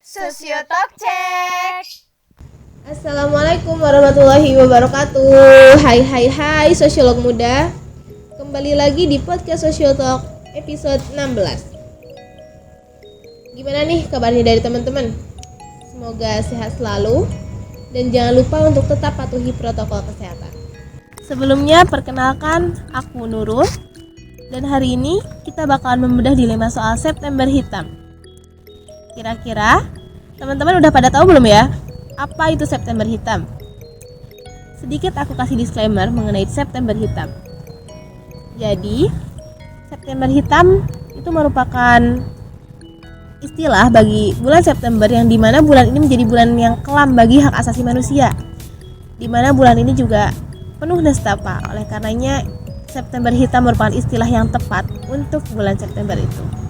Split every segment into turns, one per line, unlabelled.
Sosiotalk Check.
Assalamualaikum warahmatullahi wabarakatuh. Hai sosiolog muda. Kembali lagi di podcast Sosiotalk episode 16. Gimana nih kabarnya dari teman-teman? Semoga sehat selalu dan jangan lupa untuk tetap patuhi protokol kesehatan. Sebelumnya perkenalkan, aku Nurul. Dan hari ini kita bakalan membedah dilema soal September Hitam. Kira-kira teman-teman udah pada tahu belum ya? Apa itu September Hitam? Sedikit aku kasih disclaimer mengenai September Hitam. Jadi, September Hitam itu merupakan istilah bagi bulan September yang dimana bulan ini menjadi bulan yang kelam bagi hak asasi manusia. Dimana bulan ini juga penuh nestapa. Oleh karenanya, September Hitam merupakan istilah yang tepat untuk bulan September itu.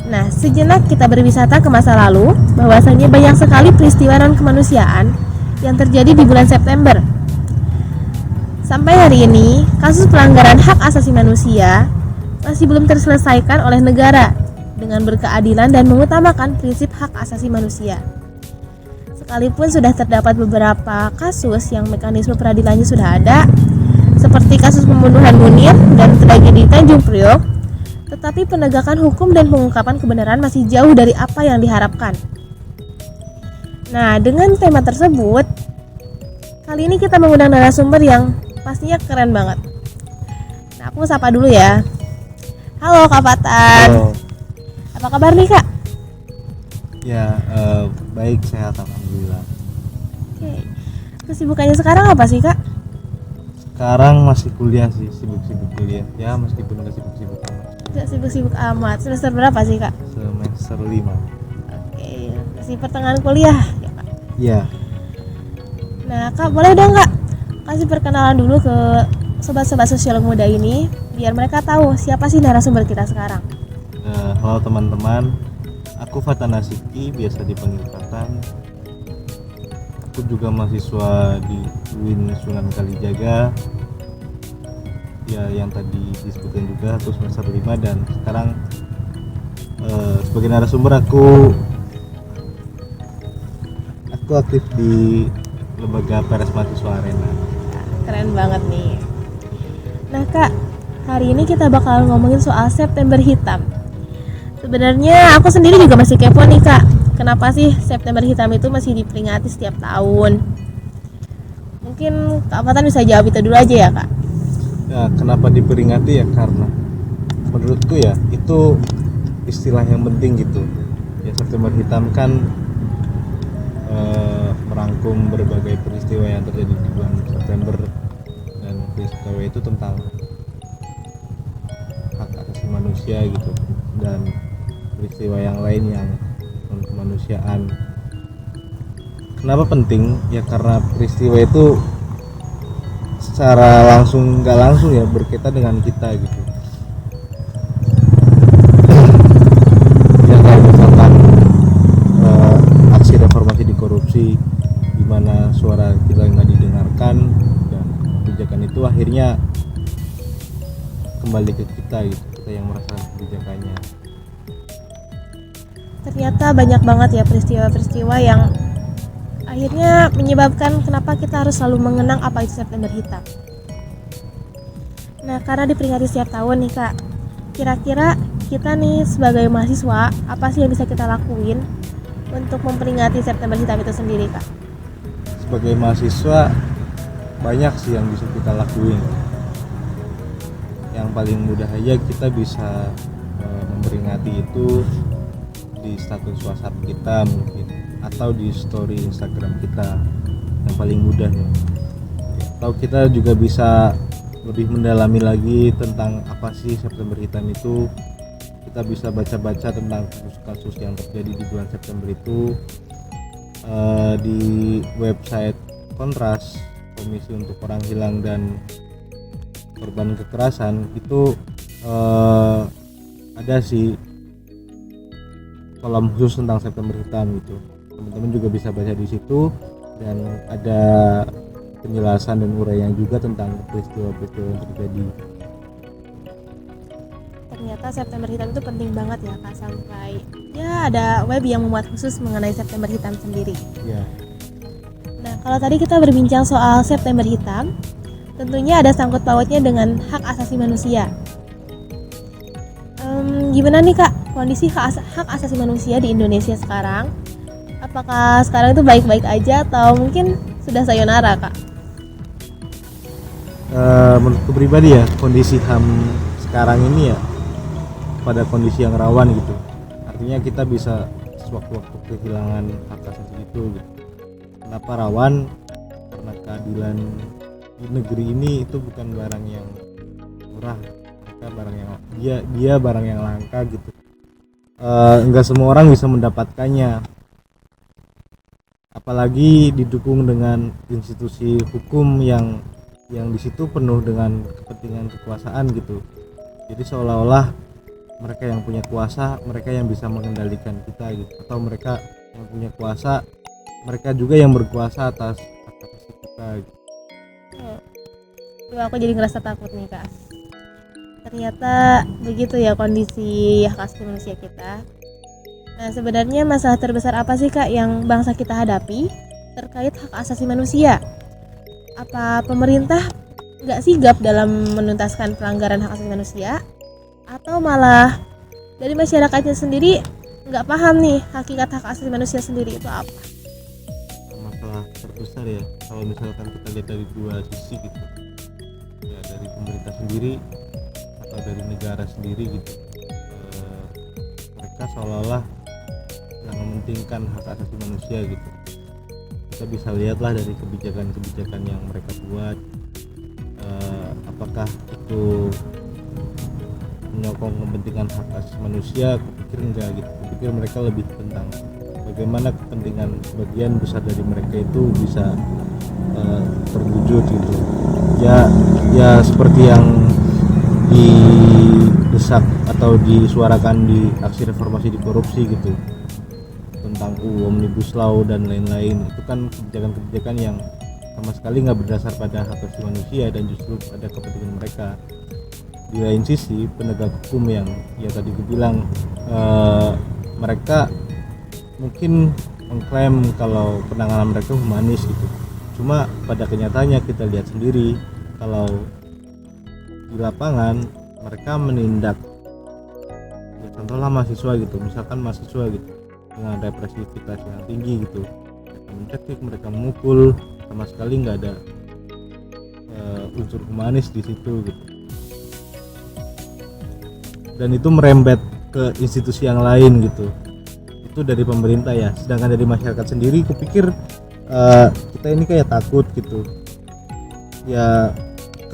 Nah, sejenak kita berwisata ke masa lalu, bahwasanya banyak sekali peristiwa non-kemanusiaan yang terjadi di bulan September. Sampai hari ini, kasus pelanggaran hak asasi manusia masih belum terselesaikan oleh negara dengan berkeadilan dan mengutamakan prinsip hak asasi manusia. Sekalipun sudah terdapat beberapa kasus yang mekanisme peradilannya sudah ada, seperti kasus pembunuhan Munir dan tragedi Tanjung Priok, tetapi penegakan hukum dan pengungkapan kebenaran masih jauh dari apa yang diharapkan. Nah, dengan tema tersebut, kali ini kita mengundang narasumber yang pastinya keren banget. Nah, aku sapa dulu ya. Halo Kak Fatan.
Halo.
Apa kabar nih Kak?
Ya, baik, sehat alhamdulillah.
Oke. Kesibukannya sekarang apa sih Kak?
Sekarang masih kuliah sih, sibuk-sibuk kuliah. Ya, meskipun nggak sibuk-sibuk amat.
Gak sibuk-sibuk amat. Semester berapa sih Kak?
Semester 5.
Oke, masih pertengahan kuliah ya Kak?
Ya,
Nah Kak, boleh dong Kak kasih perkenalan dulu ke sobat-sobat sosiolog muda ini biar mereka tahu siapa sih narasumber kita sekarang.
halo teman-teman. Aku Fatan Nasiki, biasa dipanggil Fatan. Aku juga mahasiswa di UIN Sunan Kalijaga. Ya, yang tadi disebutkan juga, aku semester 5 dan sekarang sebagai narasumber aku aktif di lembaga Peres Mahasiswa Arena.
Keren banget nih. Nah Kak, hari ini kita bakal ngomongin soal September Hitam. Sebenarnya aku sendiri juga masih kepo nih Kak, kenapa sih September Hitam itu masih diperingati setiap tahun? Mungkin Kak Fatan bisa jawab itu dulu aja ya Kak.
Ya, kenapa diperingati ya, karena menurutku ya itu istilah yang penting gitu. Ya, September Hitam kan merangkum berbagai peristiwa yang terjadi di bulan September, dan peristiwa itu tentang hak asasi manusia gitu, dan peristiwa yang lain yang non kemanusiaan. Kenapa penting? Ya karena peristiwa itu secara langsung nggak langsung ya berkaitan dengan kita gitu. Ya kayak misalkan aksi reformasi di korupsi, di mana suara kita nggak didengarkan, dan kebijakan itu akhirnya kembali ke kita gitu, kita yang merasakan kebijakannya.
Ternyata banyak banget ya peristiwa-peristiwa yang akhirnya menyebabkan kenapa kita harus selalu mengenang apa itu September Hitam. Nah, karena diperingati setiap tahun nih Kak, kira-kira kita nih sebagai mahasiswa, apa sih yang bisa kita lakuin untuk memperingati September Hitam itu sendiri Kak?
Sebagai mahasiswa banyak sih yang bisa kita lakuin. Yang paling mudah aja kita bisa memperingati itu di status WhatsApp kita mungkin, atau di story Instagram kita, yang paling mudah ya. Atau kita juga bisa lebih mendalami lagi tentang apa sih September Hitam itu. Kita bisa baca-baca tentang kasus-kasus yang terjadi di bulan September itu di website Kontras, Komisi untuk Orang Hilang dan Korban Kekerasan. Itu ada sih kolom khusus tentang September Hitam gitu. Teman-teman juga bisa baca di situ, dan ada penjelasan dan uraian juga tentang peristiwa-peristiwa yang terjadi.
Ternyata September Hitam itu penting banget ya Kak, sampai ya ada web yang memuat khusus mengenai September Hitam sendiri.
Ya.
Nah, kalau tadi kita berbincang soal September Hitam, tentunya ada sangkut pautnya dengan hak asasi manusia. Gimana nih Kak, kondisi hak asasi manusia di Indonesia sekarang? Apakah sekarang itu baik-baik aja atau mungkin sudah sayonara Kak?
Menurutku pribadi ya, kondisi HAM sekarang ini ya pada kondisi yang rawan gitu. Artinya kita bisa sewaktu-waktu kehilangan hak asasi itu gitu. Kenapa rawan? Karena keadilan di negeri ini itu bukan barang yang murah, mereka barang yang dia barang yang langka gitu. Enggak semua orang bisa mendapatkannya, apalagi didukung dengan institusi hukum yang di situ penuh dengan kepentingan kekuasaan gitu. Jadi seolah-olah mereka yang punya kuasa, mereka yang bisa mengendalikan kita gitu, atau mereka yang punya kuasa, mereka juga yang berkuasa atas kita gitu.
Aku jadi ngerasa takut nih Kak. Ternyata begitu ya kondisi hak asasi manusia kita. Nah, sebenarnya masalah terbesar apa sih Kak yang bangsa kita hadapi terkait hak asasi manusia? Apa pemerintah nggak sigap dalam menuntaskan pelanggaran hak asasi manusia? Atau malah dari masyarakatnya sendiri nggak paham nih hakikat hak asasi manusia sendiri itu apa?
Masalah terbesar ya, kalau misalkan kita lihat dari dua sisi gitu ya, dari pemerintah sendiri atau dari negara sendiri gitu. Mereka seolah-olah yang mementingkan hak asasi manusia gitu. Kita bisa lihatlah dari kebijakan-kebijakan yang mereka buat, apakah itu menyokong kepentingan hak asasi manusia. Aku pikir enggak gitu. Aku pikir mereka lebih tentang bagaimana kepentingan sebagian besar dari mereka itu bisa terwujud gitu. Ya seperti yang didesak atau disuarakan di aksi reformasi di korupsi gitu, tentang Omnibus Law dan lain-lain. Itu kan kebijakan-kebijakan yang sama sekali nggak berdasar pada hak asasi manusia dan justru pada kepentingan mereka. Di lain sisi penegak hukum yang ya tadi gue bilang, mereka mungkin mengklaim kalau penanganan mereka humanis gitu, cuma pada kenyataannya kita lihat sendiri kalau di lapangan mereka menindak ya, contohlah mahasiswa gitu, misalkan mahasiswa gitu dengan represivitas yang tinggi gitu, mereka mencekik, mereka memukul, sama sekali nggak ada unsur humanis di situ gitu. Dan itu merembet ke institusi yang lain gitu. Itu dari pemerintah ya. Sedangkan dari masyarakat sendiri, kupikir kita ini kayak takut gitu. Ya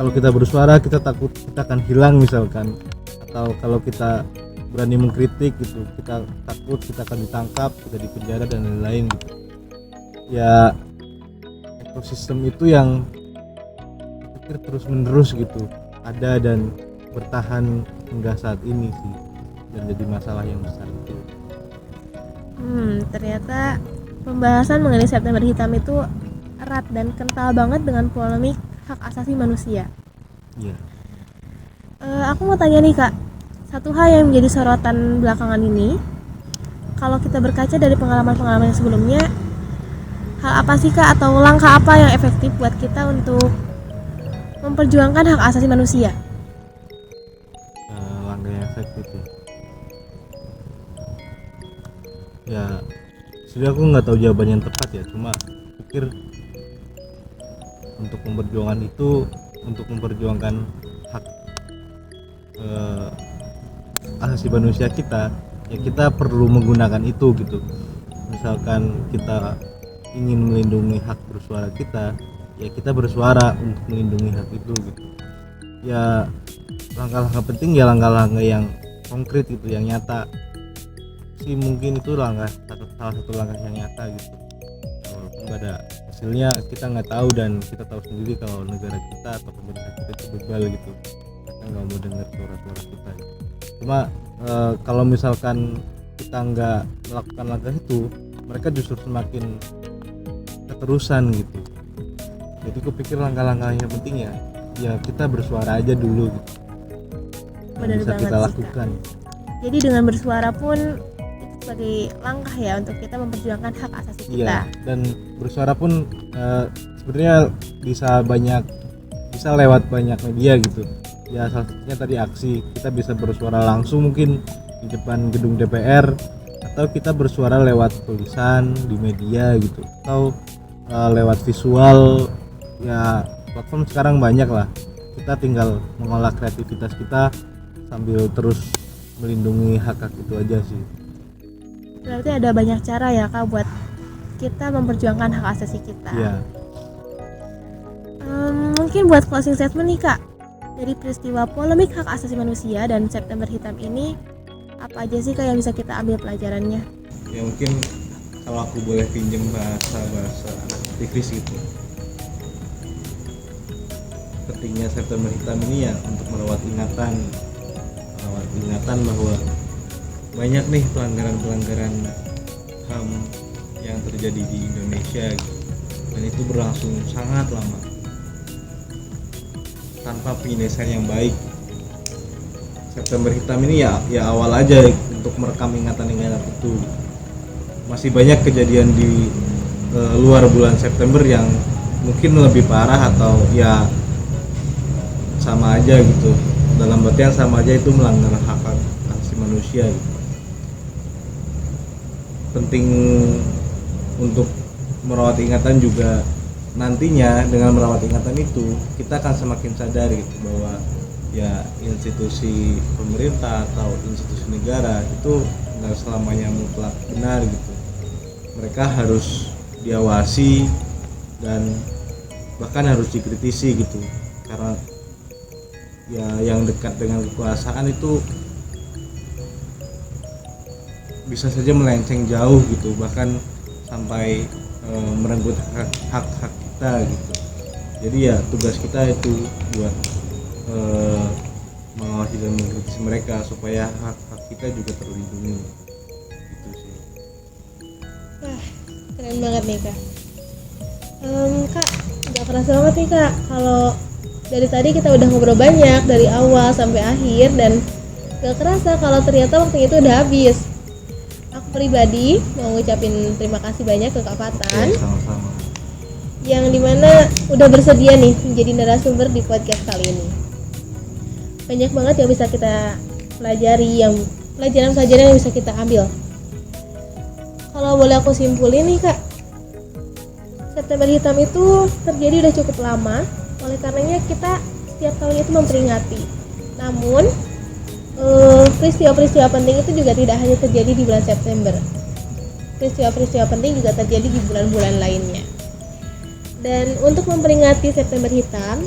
kalau kita bersuara kita takut kita akan hilang misalkan, atau kalau kita berani mengkritik gitu, kita takut kita akan ditangkap, kita dipenjara dan lain-lain gitu. Ya ekosistem itu yang kupikir terus menerus gitu ada dan bertahan hingga saat ini sih, dan jadi masalah yang besar itu.
Ternyata pembahasan mengenai September Hitam itu erat dan kental banget dengan polemik hak asasi manusia.
Iya.
Aku mau tanya nih Kak, satu hal yang menjadi sorotan belakangan ini, kalau kita berkaca dari pengalaman-pengalaman yang sebelumnya, hal apa sih Kak atau langkah apa yang efektif buat kita untuk memperjuangkan hak asasi manusia?
Langkah yang efektif ya sudah, aku nggak tahu jawaban yang tepat ya, cuma pikir untuk memperjuangkan hak asasi manusia kita, ya kita perlu menggunakan itu gitu. Misalkan kita ingin melindungi hak bersuara kita, ya kita bersuara untuk melindungi hak itu gitu. Ya langkah-langkah penting ya langkah-langkah yang konkret gitu, yang nyata sih, mungkin itu salah satu langkah yang nyata gitu. Walaupun nggak ada hasilnya kita nggak tahu, dan kita tahu sendiri kalau negara kita atau pemerintah kita itu bebal gitu, mereka nggak mau dengar suara-suara kita gitu. Cuma kalau misalkan kita nggak melakukan langkah itu, mereka justru semakin keterusan gitu. Jadi kupikir langkah-langkah yang penting ya kita bersuara aja dulu gitu. Yang bisa kita lakukan.
Jadi dengan bersuara pun sebagai langkah ya untuk kita memperjuangkan hak asasi kita.
Iya, dan bersuara pun sebenarnya bisa lewat banyak media gitu. Ya salah satunya tadi aksi, kita bisa bersuara langsung mungkin di depan gedung DPR, atau kita bersuara lewat tulisan di media gitu, atau lewat visual. Ya platform sekarang banyak lah, kita tinggal mengolah kreativitas kita sambil terus melindungi hak-hak itu aja sih.
Berarti ada banyak cara ya Kak buat kita memperjuangkan hak asasi kita.
Iya.
Mungkin buat closing statement nih Kak, dari peristiwa polemik hak asasi manusia dan September Hitam ini, apa aja sih Kak yang bisa kita ambil pelajarannya?
Ya mungkin kalau aku boleh pinjem bahasa aktivis gitu, pentingnya September Hitam ini ya untuk merawat ingatan bahwa banyak nih pelanggaran HAM yang terjadi di Indonesia gitu. Dan itu berlangsung sangat lama tanpa penyelesaian yang baik. September Hitam ini ya awal aja untuk merekam ingatan itu. Masih banyak kejadian di luar bulan September yang mungkin lebih parah atau ya sama aja gitu. Dalam artian sama aja itu melanggar hak asasi manusia gitu. Penting untuk merawat ingatan juga, nantinya dengan merawat ingatan itu kita akan semakin sadar gitu bahwa ya institusi pemerintah atau institusi negara itu nggak selamanya mutlak benar gitu. Mereka harus diawasi dan bahkan harus dikritisi gitu, karena ya yang dekat dengan kekuasaan itu bisa saja melenceng jauh gitu, bahkan sampai merenggut hak-hak kita gitu. Jadi ya tugas kita itu buat mengawasi dan mengkritisi mereka supaya hak-hak kita juga terlindungi gitu sih.
Wah, keren banget nih Kak. Kak, gak kerasa banget nih Kak kalau dari tadi kita udah ngobrol banyak dari awal sampai akhir, dan gak kerasa kalau ternyata waktu itu udah habis. Aku pribadi mau ngucapin terima kasih banyak ke Kak Fatan.
Sama-sama.
Yang dimana udah bersedia nih menjadi narasumber di podcast kali ini. Banyak banget yang bisa kita pelajari, yang pelajaran-pelajaran yang bisa kita ambil. Kalau boleh aku simpulin nih Kak, September Hitam itu terjadi udah cukup lama. Oleh karenanya kita setiap tahun itu memperingati. Namun peristiwa-peristiwa penting itu juga tidak hanya terjadi di bulan September. Peristiwa-peristiwa penting juga terjadi di bulan-bulan lainnya. Dan untuk memperingati September Hitam,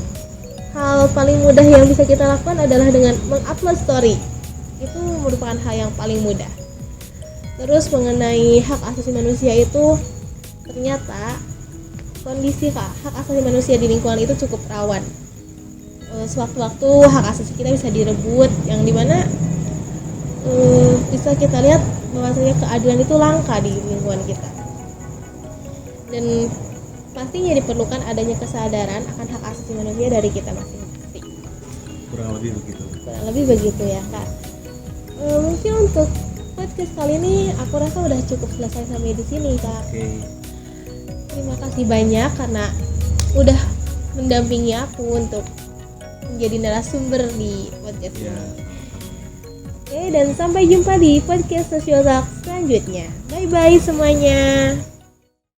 hal paling mudah yang bisa kita lakukan adalah dengan mengupload story. Itu merupakan hal yang paling mudah. Terus mengenai hak asasi manusia itu, ternyata kondisi hak asasi manusia di lingkungan itu cukup rawan. Sewaktu-waktu hak asasi kita bisa direbut, yang dimana bisa kita lihat bahwasanya keadilan itu langka di lingkungan kita. Dan pastinya diperlukan adanya kesadaran akan hak asasi manusia dari kita masing-masing.
Kurang lebih begitu
ya Kak. Mungkin untuk podcast kali ini aku rasa udah cukup selesai sampai di sini Kak.
Oke.
Terima kasih banyak karena udah mendampingi aku untuk menjadi narasumber di podcast ini. Oke, dan sampai jumpa di podcast Social Talk selanjutnya. Bye bye semuanya.